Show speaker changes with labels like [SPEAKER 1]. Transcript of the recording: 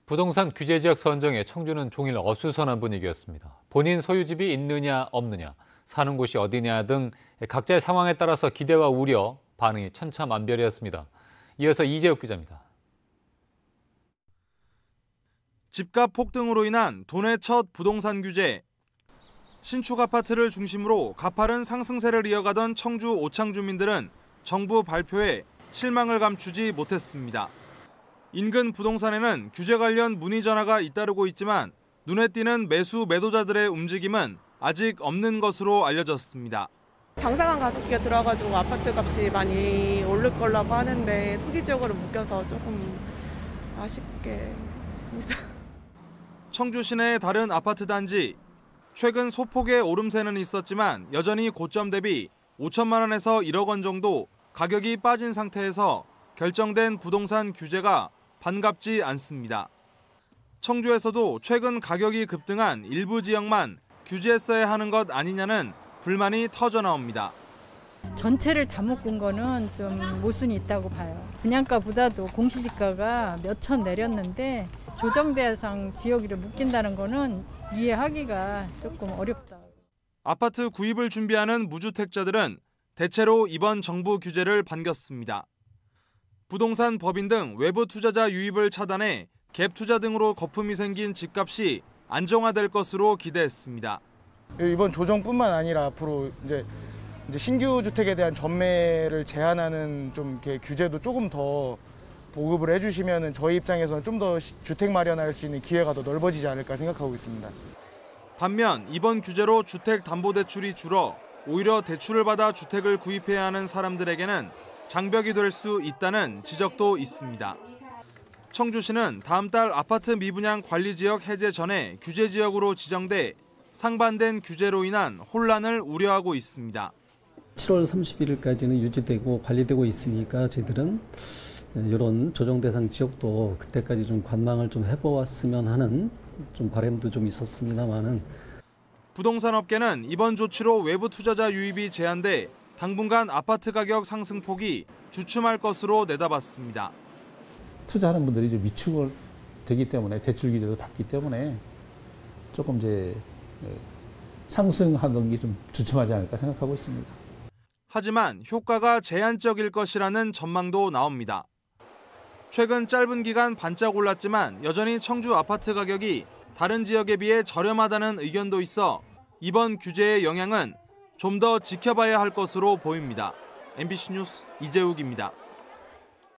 [SPEAKER 1] 부동산 규제 지역 선정에 청주는 종일 어수선한 분위기였습니다. 본인 소유집이 있느냐 없느냐, 사는 곳이 어디냐 등 각자의 상황에 따라서 기대와 우려, 반응이 천차만별이었습니다. 이어서 이재욱 기자입니다.
[SPEAKER 2] 집값 폭등으로 인한 도내 첫 부동산 규제. 신축 아파트를 중심으로 가파른 상승세를 이어가던 청주 오창 주민들은 정부 발표에 실망을 감추지 못했습니다. 인근 부동산에는 규제 관련 문의 전화가 잇따르고 있지만 눈에 띄는 매도자들의 움직임은 아직 없는 것으로 알려졌습니다.
[SPEAKER 3] 방사능 가속기가 들어가지고 아파트 값이 많이 오를 거라고 하는데 투기 지역으로 묶여서 조금 아쉽게 됐습니다.
[SPEAKER 2] 청주 시내의 다른 아파트 단지. 최근 소폭의 오름세는 있었지만 여전히 고점 대비 5천만 원에서 1억 원 정도 가격이 빠진 상태에서 결정된 부동산 규제가 반갑지 않습니다. 청주에서도 최근 가격이 급등한 일부 지역만 규제했어야 하는 것 아니냐는 불만이 터져나옵니다.
[SPEAKER 4] 전체를 다 묶은 거는 좀 모순이 있다고 봐요. 분양가보다도 공시지가가 몇 천 내렸는데 조정 대상 지역으로 묶인다는 거는 이해하기가 조금 어렵다.
[SPEAKER 2] 아파트 구입을 준비하는 무주택자들은 대체로 이번 정부 규제를 반겼습니다. 부동산 법인 등 외부 투자자 유입을 차단해 갭 투자 등으로 거품이 생긴 집값이 안정화될 것으로 기대했습니다.
[SPEAKER 5] 이번 조정뿐만 아니라 앞으로 이제 신규 주택에 대한 전매를 제한하는 좀 이렇게 규제도 조금 더 보급을 해주시면 저희 입장에서는 좀 더 주택 마련할 수 있는 기회가 더 넓어지지 않을까 생각하고 있습니다.
[SPEAKER 2] 반면 이번 규제로 주택담보대출이 줄어 오히려 대출을 받아 주택을 구입해야 하는 사람들에게는 장벽이 될 수 있다는 지적도 있습니다. 청주시는 다음 달 아파트 미분양 관리지역 해제 전에 규제 지역으로 지정돼 상반된 규제로 인한 혼란을 우려하고 있습니다.
[SPEAKER 6] 7월 31일까지는 유지되고 관리되고 있으니까 저희들은 이런 조정 대상 지역도 그때까지 좀 관망을 좀 해보았으면 하는 좀 바람도 좀 있었습니다만은.
[SPEAKER 2] 부동산 업계는 이번 조치로 외부 투자자 유입이 제한돼 당분간 아파트 가격 상승폭이 주춤할 것으로 내다봤습니다.
[SPEAKER 7] 투자하는 분들이 좀 위축을 되기 때문에 대출 규제도 받기 때문에 조금 이제 상승하는 게 좀 주춤하지 않을까 생각하고 있습니다.
[SPEAKER 2] 하지만 효과가 제한적일 것이라는 전망도 나옵니다. 최근 짧은 기간 반짝 올랐지만 여전히 청주 아파트 가격이 다른 지역에 비해 저렴하다는 의견도 있어 이번 규제의 영향은 좀 더 지켜봐야 할 것으로 보입니다. MBC 뉴스 이재욱입니다.